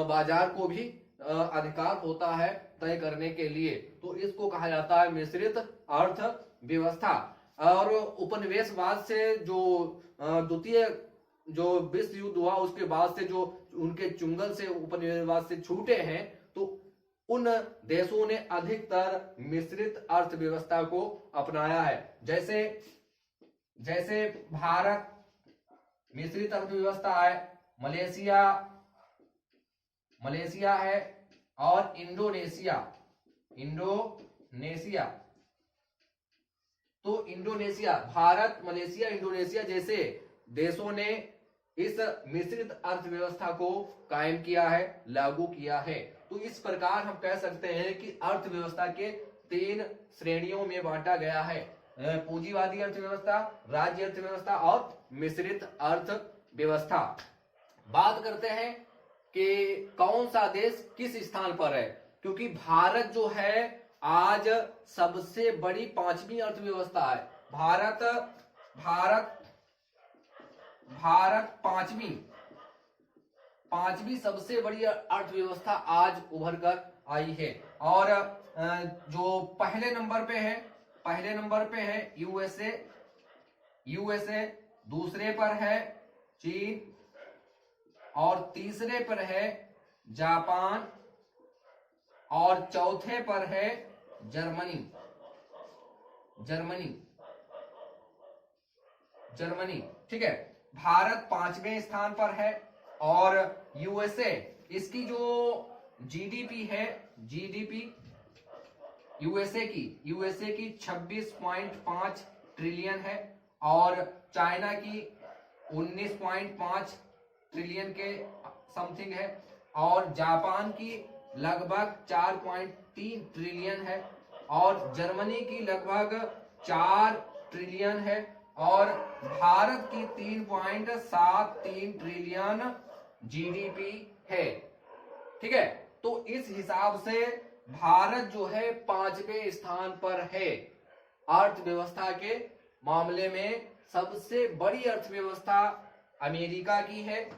बाजार को भी अधिकार होता है तय करने के लिए। तो इसको कहा जाता है मिश्रित अर्थव्यवस्था। और उपनिवेशवाद से जो द्वितीय जो विश्व युद्ध हुआ उसके बाद से जो उनके चुंगल से उपनिवेशवाद से छूटे हैं, तो उन देशों ने अधिकतर मिश्रित अर्थव्यवस्था को अपनाया है। जैसे जैसे भारत मिश्रित अर्थव्यवस्था है, मलेशिया है, और इंडोनेशिया। तो इंडोनेशिया, भारत, मलेशिया, इंडोनेशिया जैसे देशों ने इस मिश्रित अर्थव्यवस्था को कायम किया है, लागू किया है। तो इस प्रकार हम कह सकते हैं कि अर्थव्यवस्था के 3 श्रेणियों में बांटा गया है, पूंजीवादी अर्थव्यवस्था, राज्य अर्थव्यवस्था और मिश्रित अर्थव्यवस्था। बात करते हैं कि कौन सा देश किस स्थान पर है, क्योंकि भारत जो है आज सबसे बड़ी 5वीं अर्थव्यवस्था है। भारत पांचवी सबसे बड़ी अर्थव्यवस्था आज उभर कर आई है। और जो पहले नंबर पे है यूएसए, दूसरे पर है चीन, और तीसरे पर है जापान, और चौथे पर है जर्मनी। ठीक है, भारत 5वें स्थान पर है। और यूएसए, इसकी जो जीडीपी है, यूएसए की 26.5 ट्रिलियन है, और चाइना की 19.5 ट्रिलियन के समथिंग है, और जापान की लगभग 4.3 ट्रिलियन है, और जर्मनी की लगभग 4 ट्रिलियन है, और भारत की 3.73 ट्रिलियन जीडीपी है। ठीक है, तो इस हिसाब से भारत जो है 5वें स्थान पर है। अर्थव्यवस्था के मामले में सबसे बड़ी अर्थव्यवस्था अमेरिका की है,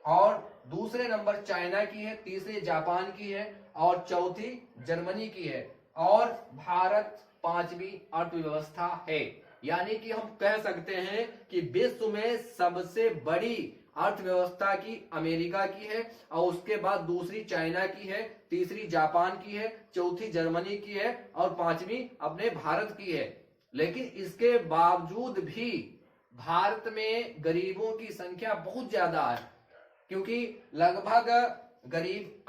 और दूसरे नंबर चाइना की है, तीसरे जापान की है, और चौथी जर्मनी की है, और भारत 5वीं अर्थव्यवस्था है। यानी कि हम कह सकते हैं कि विश्व में सबसे बड़ी अर्थव्यवस्था की अमेरिका की है, और उसके बाद दूसरी चाइना की है, तीसरी जापान की है, चौथी जर्मनी की है, और 5वीं अपने भारत की है। लेकिन इसके बावजूद भी भारत में गरीबों की संख्या बहुत ज्यादा है, क्योंकि लगभग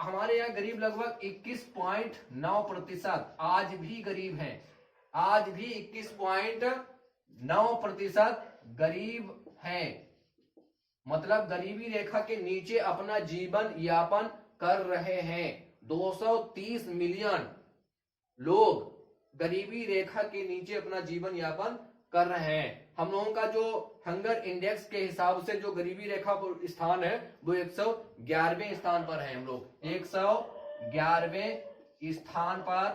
हमारे यहाँ गरीब लगभग 21.9% आज भी गरीब हैं। आज भी 21.9% गरीब हैं, मतलब गरीबी रेखा के नीचे अपना जीवन यापन कर रहे हैं। 230 मिलियन लोग गरीबी रेखा के नीचे अपना जीवन यापन कर रहे हैं। हम लोगों का जो हंगर इंडेक्स के हिसाब से जो गरीबी रेखा पर स्थान है वो 111वें स्थान पर है। हम लोग 111वें स्थान पर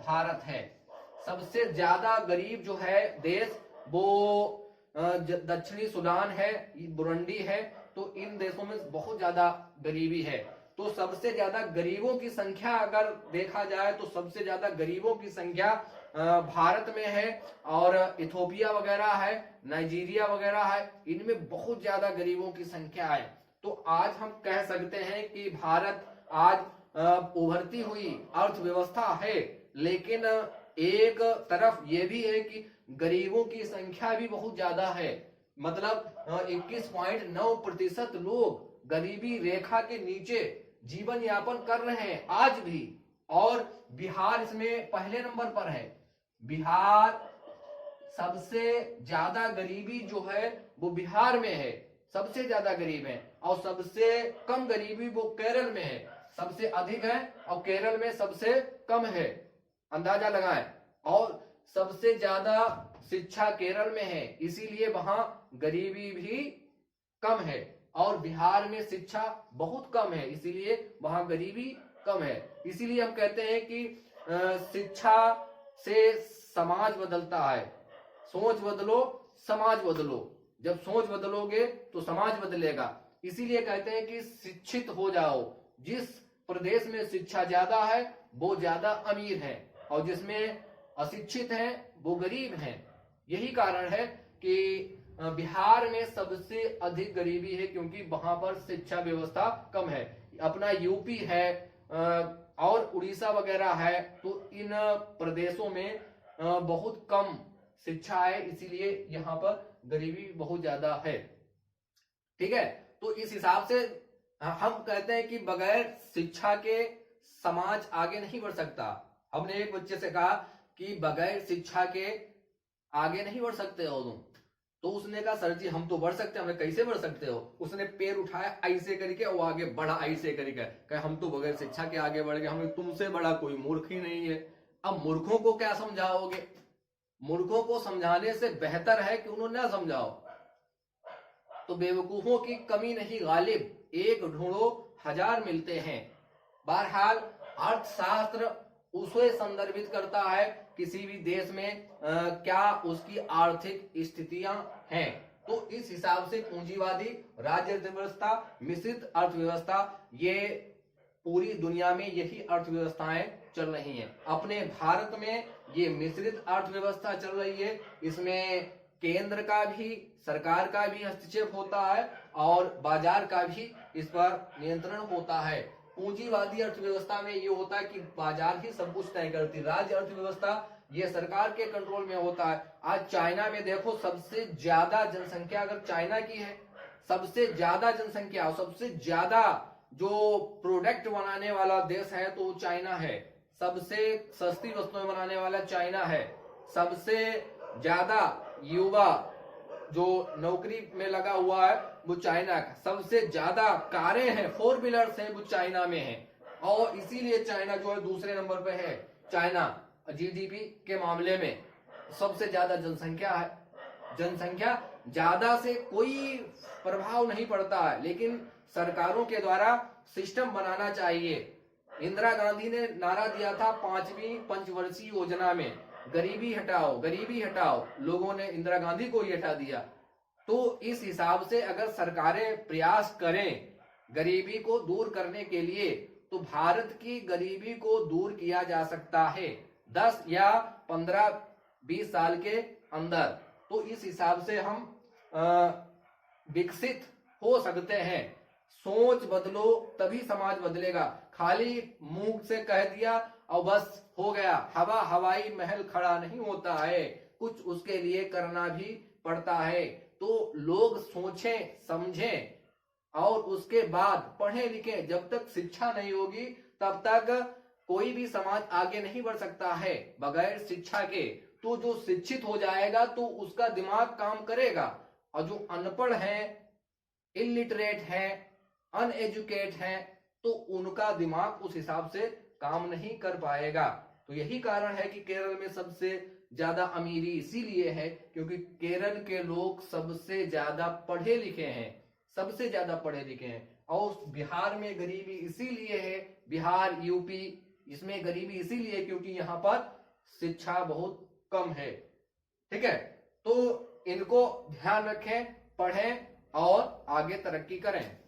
भारत है। सबसे ज्यादा गरीब जो है देश वो दक्षिणी सूडान है, बुरुंडी है। तो इन देशों में बहुत ज्यादा गरीबी है। तो सबसे ज्यादा गरीबों की संख्या अगर देखा जाए तो सबसे ज्यादा गरीबों की संख्या भारत में है, और इथोपिया वगैरह है, नाइजीरिया वगैरह है, इनमें बहुत ज्यादा गरीबों की संख्या है। तो आज हम कह सकते हैं कि भारत आज उभरती हुई अर्थव्यवस्था है, लेकिन एक तरफ ये भी है कि गरीबों की संख्या भी बहुत ज्यादा है। मतलब 21.9% लोग गरीबी रेखा के नीचे जीवन यापन कर रहे हैं आज भी। और बिहार इसमें पहले नंबर पर है। बिहार सबसे ज्यादा गरीबी जो है वो बिहार में है, सबसे ज्यादा गरीब है। और सबसे कम गरीबी वो केरल में है, सबसे अधिक है और केरल में सबसे कम है, अंदाजा लगाएं। और सबसे ज्यादा शिक्षा केरल में है, इसीलिए वहां गरीबी भी कम है। और बिहार में शिक्षा बहुत कम है, इसीलिए वहां गरीबी कम है। इसीलिए हम कहते हैं कि शिक्षा से समाज बदलता है। सोच बदलो समाज बदलो, जब सोच बदलोगे तो समाज बदलेगा। इसीलिए कहते हैं कि शिक्षित हो जाओ, जिस प्रदेश में शिक्षा ज्यादा है वो ज्यादा अमीर है, और जिसमें अशिक्षित हैं वो गरीब हैं। यही कारण है कि बिहार में सबसे अधिक गरीबी है, क्योंकि वहां पर शिक्षा व्यवस्था कम है। अपना यूपी है और उड़ीसा वगैरह है, तो इन प्रदेशों में बहुत कम शिक्षा है, इसीलिए यहाँ पर गरीबी बहुत ज्यादा है। ठीक है, तो इस हिसाब से हम कहते हैं कि बगैर शिक्षा के समाज आगे नहीं बढ़ सकता। हमने एक बच्चे से कहा कि बगैर शिक्षा के आगे नहीं बढ़ सकते हो तुम, तो उसने कहा सर जी हम तो बढ़ सकते हैं। हमने कैसे बढ़ सकते हो? उसने पैर उठाया ऐसे करके, वो आगे बढ़ा ऐसे करके, कहा हम तो बगैर शिक्षा के आगे बढ़ गए, हमें तुमसे बड़ा कोई मूर्ख ही नहीं है। अब मूर्खों को क्या समझाओगे? मूर्खों को समझाने से बेहतर है कि उन्होंने ना समझाओ। तो बेवकूफों की कमी नहीं गालिब, एक ढूंढो हजार मिलते हैं। बहरहाल अर्थशास्त्र उसे संदर्भित करता है किसी भी देश में क्या उसकी आर्थिक स्थितियां हैं। तो इस हिसाब से पूंजीवादी राज्य अर्थव्यवस्था, मिश्रित अर्थव्यवस्था, ये पूरी दुनिया में यही अर्थव्यवस्थाएं चल रही हैं। अपने भारत में ये मिश्रित अर्थव्यवस्था चल रही है। इसमें केंद्र का भी, सरकार का भी हस्तक्षेप होता है और बाजार का भी इस पर नियंत्रण होता है। पूंजीवादी अर्थव्यवस्था में ये होता है कि बाजार ही सब कुछ तय करती। राज्य अर्थव्यवस्था ये सरकार के कंट्रोल में होता है। आज चाइना में देखो, सबसे ज्यादा जनसंख्या अगर चाइना की है, सबसे ज्यादा जनसंख्या और सबसे ज्यादा जो प्रोडक्ट बनाने वाला देश है तो चाइना है। सबसे सस्ती वस्तुएं बनाने वाला चाइना है। सबसे ज्यादा युवा जो नौकरी में लगा हुआ है वो चाइना का। सबसे ज्यादा कारें हैं, 4 व्हीलर्स हैं, वो चाइना में है। और इसीलिए चाइना जो है दूसरे नंबर पे है। चाइना जीडीपी के मामले में सबसे ज्यादा जनसंख्या है। जनसंख्या ज्यादा से कोई प्रभाव नहीं पड़ता है, लेकिन सरकारों के द्वारा सिस्टम बनाना चाहिए। इंदिरा गांधी ने नारा दिया था 5वीं पंचवर्षीय योजना में, गरीबी हटाओ, गरीबी हटाओ। लोगों ने इंदिरा गांधी को ही हटा दिया। तो इस हिसाब से अगर सरकारें प्रयास करें गरीबी को दूर करने के लिए, तो भारत की गरीबी को दूर किया जा सकता है 10 या 15-20 साल के अंदर। तो इस हिसाब से हम विकसित हो सकते हैं। सोच बदलो तभी समाज बदलेगा। खाली मुंह से कह दिया और बस हो गया। हवाई महल खड़ा नहीं होता है, कुछ उसके लिए करना भी पड़ता है। तो लोग सोचें, समझें और उसके बाद पढ़े लिखें। जब तक शिक्षा नहीं होगी तब तक कोई भी समाज आगे नहीं बढ़ सकता है बगैर शिक्षा के। तो जो शिक्षित हो जाएगा तो उसका दिमाग काम करेगा, और जो अनपढ़ है, इलिटरेट है, अनएजुकेट है, तो उनका दिमाग उस हिसाब से काम नहीं कर पाएगा। तो यही कारण है कि केरल में सबसे ज्यादा अमीरी इसीलिए है क्योंकि केरल के लोग सबसे ज्यादा पढ़े लिखे हैं, सबसे ज्यादा पढ़े लिखे हैं। और बिहार में गरीबी इसीलिए है, बिहार, यूपी, इसमें गरीबी इसीलिए क्योंकि यहाँ पर शिक्षा बहुत कम है। ठीक है, तो इनको ध्यान रखें, पढ़ें और आगे तरक्की करें।